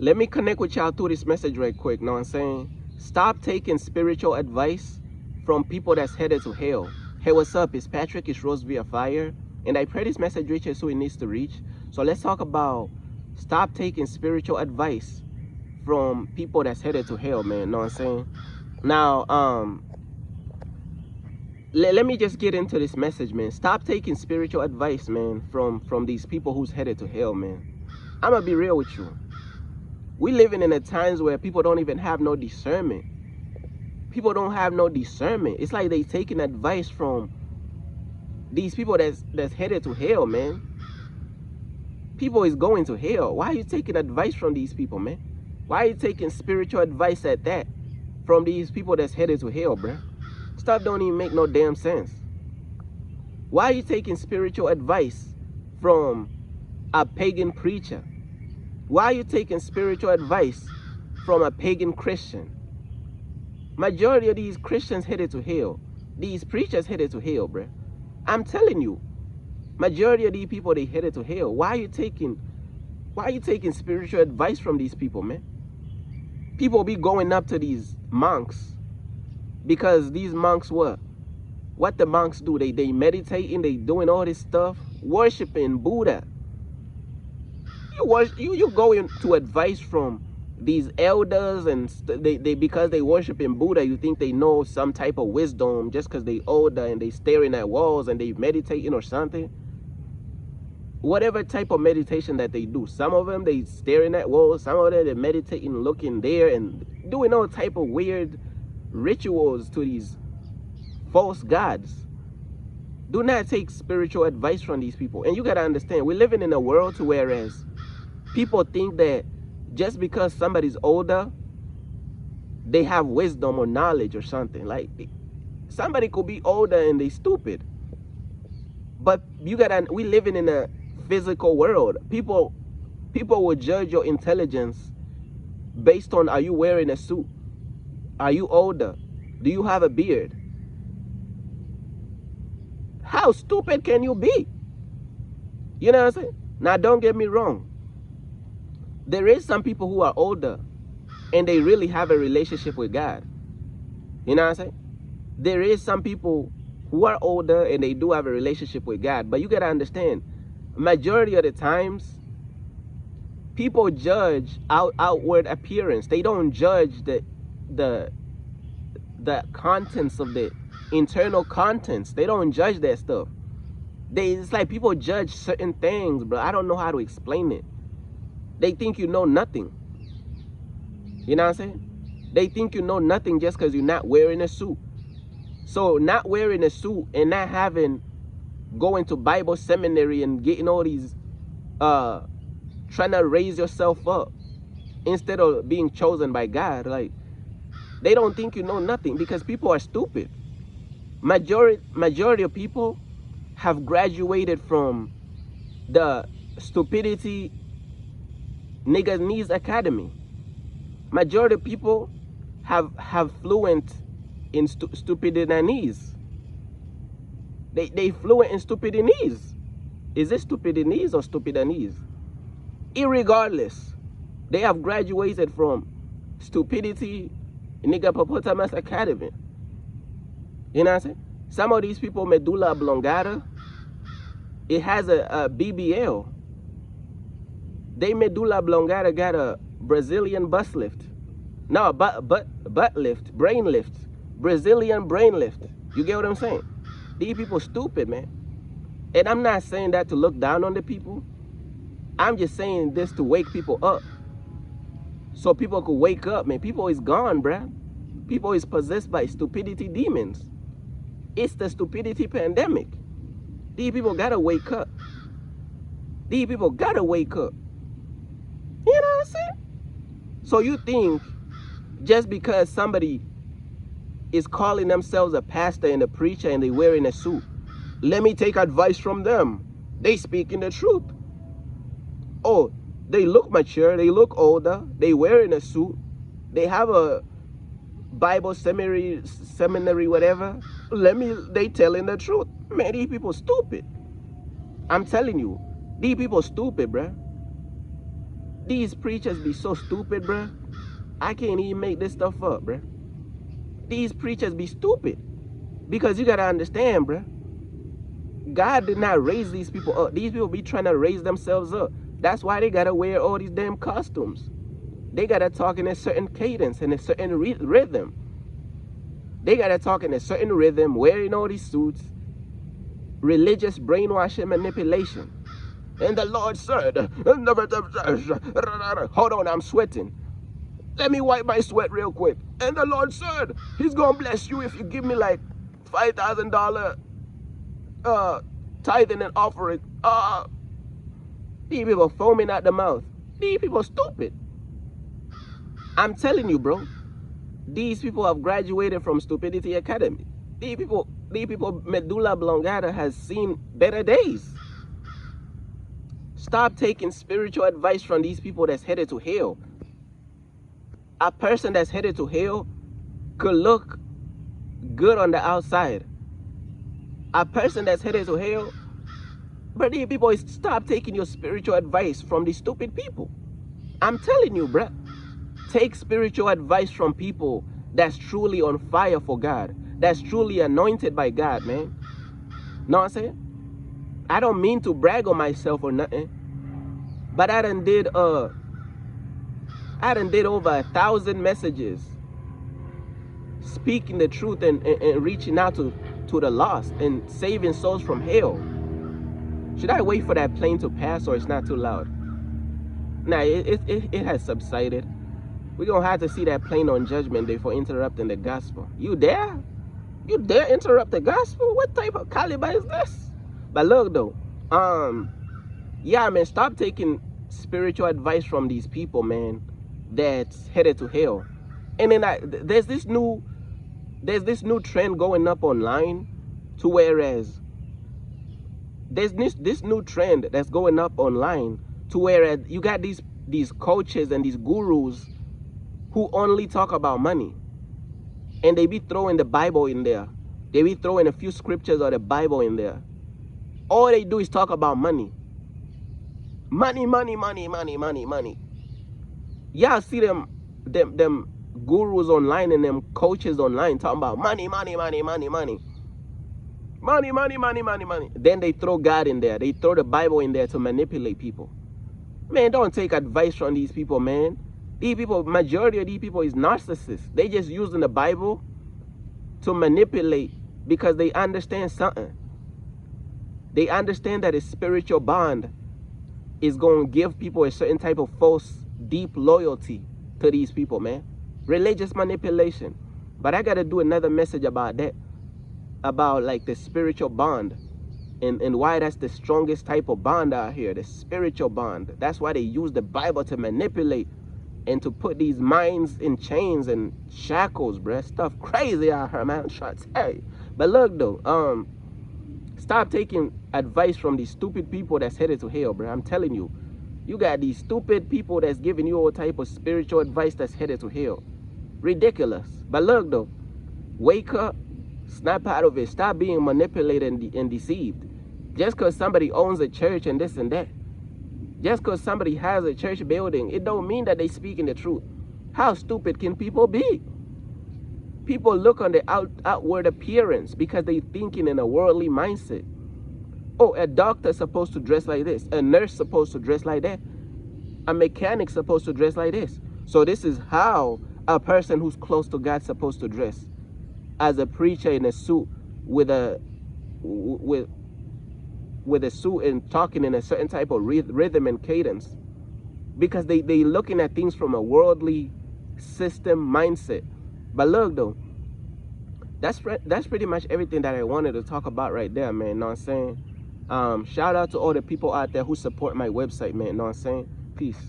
Let me connect with y'all through this message right quick. Know what I'm saying? Stop taking spiritual advice from people that's headed to hell. Hey, what's up? It's Patrick. It's Rose via Fire. And I pray this message reaches who it needs to reach. So let's talk about stop taking spiritual advice from people that's headed to hell, man. Know what I'm saying? Now, let me just get into this message, man. Stop taking spiritual advice, man, from these people who's headed to hell, man. I'm gonna be real with you. We living in a times where people don't even have no discernment. People don't have no discernment. It's like they taking advice from these people that's headed to hell, man. People is going to hell. Why are you taking advice from these people, man? Why are you taking spiritual advice at that from these people that's headed to hell, bruh? Stuff don't even make no damn sense. Why are you taking spiritual advice from a pagan preacher? Why are you taking spiritual advice from a pagan Christian? Majority of these Christians headed to hell. These preachers headed to hell, bruh. I'm telling you, majority of these people, they headed to hell. Why are you taking spiritual advice from these people, man? People be going up to these monks because these monks what the monks do? They meditating, they doing all this stuff, worshiping Buddha. You go into advice from these elders, and they because they worshiping Buddha, you think they know some type of wisdom just because they older and they staring at walls and they meditating or something. Whatever type of meditation that they do, some of them they staring at walls, some of them they meditating, looking there and doing all type of weird rituals to these false gods. Do not take spiritual advice from these people. And you gotta understand, we're living in a world to whereas people think that just because somebody's older, they have wisdom or knowledge or something. Like, somebody could be older and they stupid. But we living in a physical world. People will judge your intelligence based on, are you wearing a suit? Are you older? Do you have a beard? How stupid can you be? You know what I'm saying? Now, don't get me wrong. There is some people who are older and they really have a relationship with God. You know what I'm saying? There is some people who are older and they do have a relationship with God. But you got to understand, majority of the times, people judge outward appearance. They don't judge the contents of the internal contents. They don't judge that stuff. It's like people judge certain things, bro. I don't know how to explain it. They think you know nothing. You know what I'm saying? They think you know nothing just because you're not wearing a suit. So not wearing a suit and not going to Bible seminary and getting all these, trying to raise yourself up instead of being chosen by God. Like, they don't think you know nothing because people are stupid. Majority of people have graduated from the stupidity niggas needs academy. Majority of people have fluent in stupidinese. They fluent in stupidinese. Is it stupidinese or stupidinese? Irregardless, they have graduated from stupidity nigga Hippopotamus Academy. You know what I'm saying? Some of these people medulla oblongata, it has a BBL. They medulla oblongata got a Brazilian bus lift. No, butt lift, brain lift. Brazilian brain lift. You get what I'm saying? These people stupid, man. And I'm not saying that to look down on the people. I'm just saying this to wake people up. So people could wake up, man. People is gone, bruh. People is possessed by stupidity demons. It's the stupidity pandemic. These people gotta wake up. These people gotta wake up. You know what I'm saying? So you think just because somebody is calling themselves a pastor and a preacher and they wearing a suit, let me take advice from them. They speaking the truth. Oh, they look mature, they look older, they wearing a suit, they have a Bible seminary, whatever. They telling the truth. Man, these people stupid. I'm telling you, these people stupid, bruh. These preachers be so stupid, bruh. I can't even make this stuff up, bruh. These preachers be stupid. Because you gotta understand, bruh. God did not raise these people up. These people be trying to raise themselves up. That's why they gotta wear all these damn costumes. They gotta talk in a certain cadence and a certain rhythm. They gotta talk in a certain rhythm, wearing all these suits. Religious brainwashing manipulation. And the Lord said, hold on, I'm sweating. Let me wipe my sweat real quick. And the Lord said, he's gonna bless you if you give me like $5,000 tithing and offering. These people foaming at the mouth. These people stupid. I'm telling you, bro. These people have graduated from Stupidity Academy. These people, medulla oblongata has seen better days. Stop taking spiritual advice from these people that's headed to hell. A person that's headed to hell could look good on the outside. A person that's headed to hell, but these people, stop taking your spiritual advice from these stupid people. I'm telling you, bruh. Take spiritual advice from people that's truly on fire for God. That's truly anointed by God, man. Know what I'm saying? I don't mean to brag on myself or nothing, but I done did over 1,000 messages speaking the truth and reaching out to the lost and saving souls from hell. Should I wait for that plane to pass, or it's not too loud? Nah, it has subsided. We're gonna have to see that plane on Judgment Day for interrupting the gospel. You dare? You dare interrupt the gospel? What type of caliber is this? But look though, yeah, man, stop taking spiritual advice from these people, man, that's headed to hell. And then there's this new trend going up online, to whereas there's this new trend that's going up online, to whereas you got these coaches and these gurus who only talk about money, and they be throwing the Bible in there. They be throwing a few scriptures or the Bible in there. All they do is talk about money. Money, money, money, money, money, money. Y'all see them gurus online and them coaches online talking about money, money, money, money, money. Money, money, money, money, money. Then they throw God in there. They throw the Bible in there to manipulate people. Man, don't take advice from these people, man. These people, majority of these people is narcissists. They just using the Bible to manipulate because they understand something. They understand that a spiritual bond is going to give people a certain type of false, deep loyalty to these people, man. Religious manipulation. But I got to do another message about that. About like the spiritual bond. And why that's the strongest type of bond out here. The spiritual bond. That's why they use the Bible to manipulate and to put these minds in chains and shackles, bruh. Stuff crazy out here, man. I'm trying to tell you. But look though, stop taking advice from these stupid people that's headed to hell, bruh. I'm telling you. You got these stupid people that's giving you all type of spiritual advice that's headed to hell. Ridiculous. But look though, wake up, snap out of it. Stop being manipulated and deceived. Just because somebody owns a church and this and that, just because somebody has a church building, it don't mean that they speaking the truth. How stupid can people be? People look on the outward appearance because they thinking in a worldly mindset. Oh, a doctor's supposed to dress like this. A nurse supposed to dress like that. A mechanic's supposed to dress like this. So this is how a person who's close to God's supposed to dress. As a preacher in a suit with a suit and talking in a certain type of rhythm and cadence, because they looking at things from a worldly system mindset. But look though, that's pretty much everything that I wanted to talk about right there, man. Know what I'm saying? Shout out to all the people out there who support my website, man. Know what I'm saying? Peace.